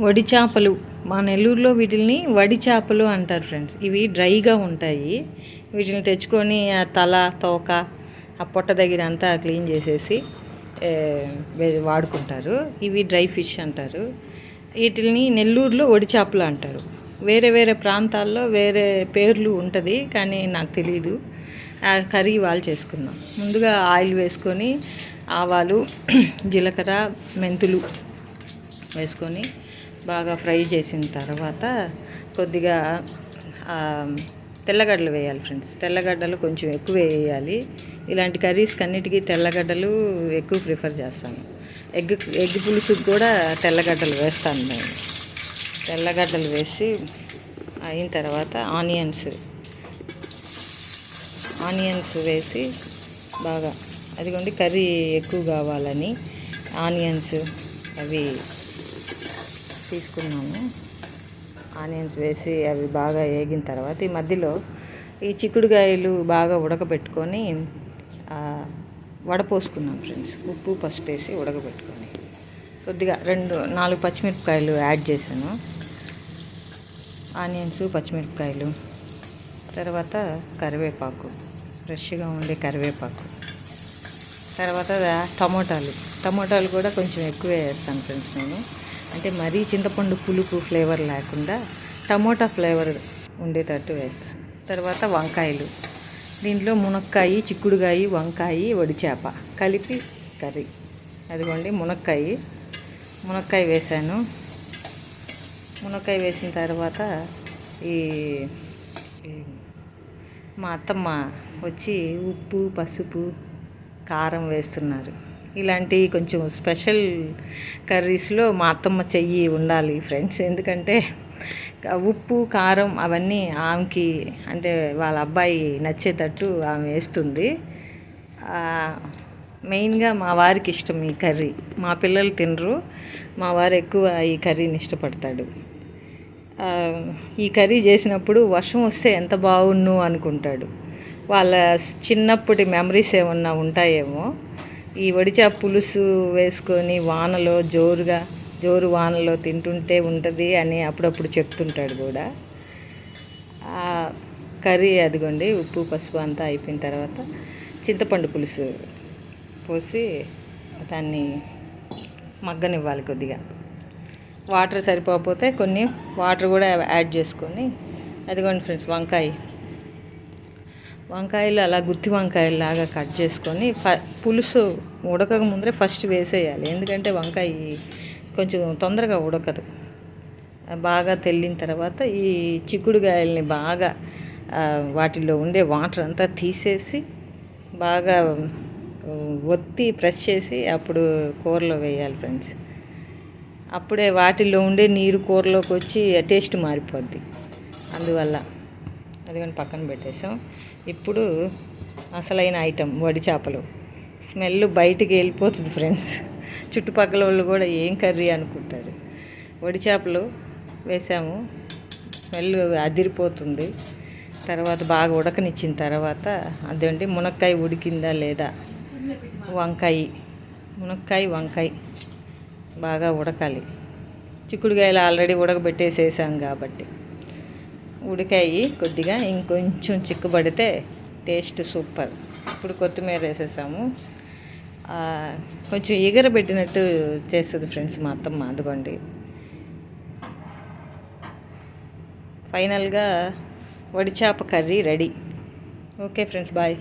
వడి చేపలు మా నెల్లూరులో వీటిని వడి చేపలు అంటారు ఫ్రెండ్స్. ఇవి డ్రైగా ఉంటాయి. వీటిని తెచ్చుకొని ఆ తల తోక ఆ పొట్ట దగ్గర అంతా క్లీన్ చేసేసి వాడుకుంటారు. ఇవి డ్రై ఫిష్ అంటారు. వీటిని నెల్లూరులో వడి చేపలు అంటారు. వేరే వేరే ప్రాంతాల్లో వేరే పేర్లు ఉంటుంది, కానీ నాకు తెలియదు. ఆ కర్రీ వాళ్ళు చేసుకుందాం. ముందుగా ఆయిల్ వేసుకొని ఆవాలు జీలకర్ర మెంతులు వేసుకొని బాగా ఫ్రై చేసిన తర్వాత కొద్దిగా తెల్లగడ్డలు వేయాలి ఫ్రెండ్స్. తెల్లగడ్డలు కొంచెం ఎక్కువ వేయాలి. ఇలాంటి కర్రీస్కి అన్నిటికీ తెల్లగడ్డలు ఎక్కువ ప్రిఫర్ చేస్తాను. ఎగ్ పులుసుకు కూడా తెల్లగడ్డలు వేస్తాను నేను. తెల్లగడ్డలు వేసి అయిన తర్వాత ఆనియన్స్ వేసి బాగా అదిగోండి, కర్రీ ఎక్కువ కావాలని ఆనియన్స్ అవి తీసుకున్నాము. ఆనియన్స్ వేసి అవి బాగా వేగిన తర్వాత ఈ మధ్యలో ఈ చిక్కుడుకాయలు బాగా ఉడకబెట్టుకొని వడపోసుకున్నాం ఫ్రెండ్స్. ఉప్పు పసుపు వేసి ఉడకబెట్టుకొని కొద్దిగా 4 పచ్చిమిరపకాయలు యాడ్ చేశాను. ఆనియన్స్ పచ్చిమిరపకాయలు తర్వాత కరివేపాకు, ఫ్రెష్గా ఉండే కరివేపాకు, తర్వాత టమోటాలు కూడా కొంచెం ఎక్కువే వేస్తాను ఫ్రెండ్స్ నేను. అంటే మరీ చింతపండు పులుపు ఫ్లేవర్ లేకుండా టమోటా ఫ్లేవర్ ఉండేటట్టు వేస్తాను. తర్వాత వంకాయలు, దీంట్లో మునక్కాయ, చిక్కుడుకాయ, వంకాయ, వడిచేప కలిపి కర్రీ. అదిగోండి మునక్కాయ వేసాను. మునక్కాయ వేసిన తర్వాత మా అత్తమ్మ వచ్చి ఉప్పు పసుపు కారం వేస్తున్నారు. ఇలాంటి కొంచెం స్పెషల్ కర్రీస్లో మా అత్తమ్మ చెయ్యి ఉండాలి ఫ్రెండ్స్. ఎందుకంటే ఉప్పు కారం అవన్నీ ఆమెకి, అంటే వాళ్ళ అబ్బాయి నచ్చేటట్టు ఆమె వేస్తుంది. మెయిన్గా మా వారికి ఇష్టం ఈ కర్రీ. మా పిల్లలు తినరు, మా వారు ఎక్కువ ఈ కర్రీని ఇష్టపడతాడు. ఈ కర్రీ చేసినప్పుడు వర్షం వస్తే ఎంత బాగుండు అనుకుంటాడు. వాళ్ళ చిన్నప్పటి మెమరీస్ ఏమన్నా ఉంటాయేమో. ఈ వడిచేప పులుసు వేసుకొని జోరు వానలో తింటుంటే ఉంటుంది అని అప్పుడప్పుడు చెప్తుంటాడు కూడా. కర్రీ అదిగోండి, ఉప్పు పసుపు అంతా అయిపోయిన తర్వాత చింతపండు పులుసు పోసి దాన్ని మగ్గనివ్వాలి. కొద్దిగా వాటర్ సరిపోకపోతే కొన్ని వాటర్ కూడా యాడ్ చేసుకొని అదిగోండి ఫ్రెండ్స్, వంకాయలు అలా గుత్తి వంకాయలాగా కట్ చేసుకొని పులుసు ఉడకక ముందరే ఫస్ట్ వేసేయాలి. ఎందుకంటే వంకాయ కొంచెం తొందరగా ఉడకదు. బాగా తెల్లిన తర్వాత ఈ చిక్కుడుకాయల్ని బాగా వాటిలో ఉండే వాటర్ అంతా తీసేసి బాగా ఒత్తి ప్రెస్ చేసి అప్పుడు కూరలో వేయాలి ఫ్రెండ్స్. అప్పుడే వాటిల్లో ఉండే నీరు కూరలోకి వచ్చి టేస్ట్ మారిపోద్ది. అందువల్ల అదిగోని పక్కన పెట్టేసాం. ఇప్పుడు అసలైన ఐటెం వడి చేపలు. స్మెల్ బయటికి వెళ్ళిపోతుంది ఫ్రెండ్స్. చుట్టుపక్కల వాళ్ళు కూడా ఏం కర్రీ అనుకుంటారు. వడి చేపలు వేసాము, స్మెల్ అదిరిపోతుంది. తర్వాత బాగా ఉడకనిచ్చిన తర్వాత అదేంటి మునక్కాయ ఉడికిందా లేదా, వంకాయ బాగా ఉడకాలి. చిక్కుడుకాయలు ఆల్రెడీ ఉడకబెట్టేసేసాం కాబట్టి ఉడికాయి. కొద్దిగా ఇంకొంచెం చిక్కబడితే టేస్ట్ సూపర్. ఇప్పుడు కొత్తిమీర వేసేసాము. కొంచెం ఎగరబెట్టినట్టు చేస్తుంది ఫ్రెండ్స్ మా అత్తమ్మ. అదిగోండి, ఫైనల్గా వడిచేప curry ready. Okay friends, bye.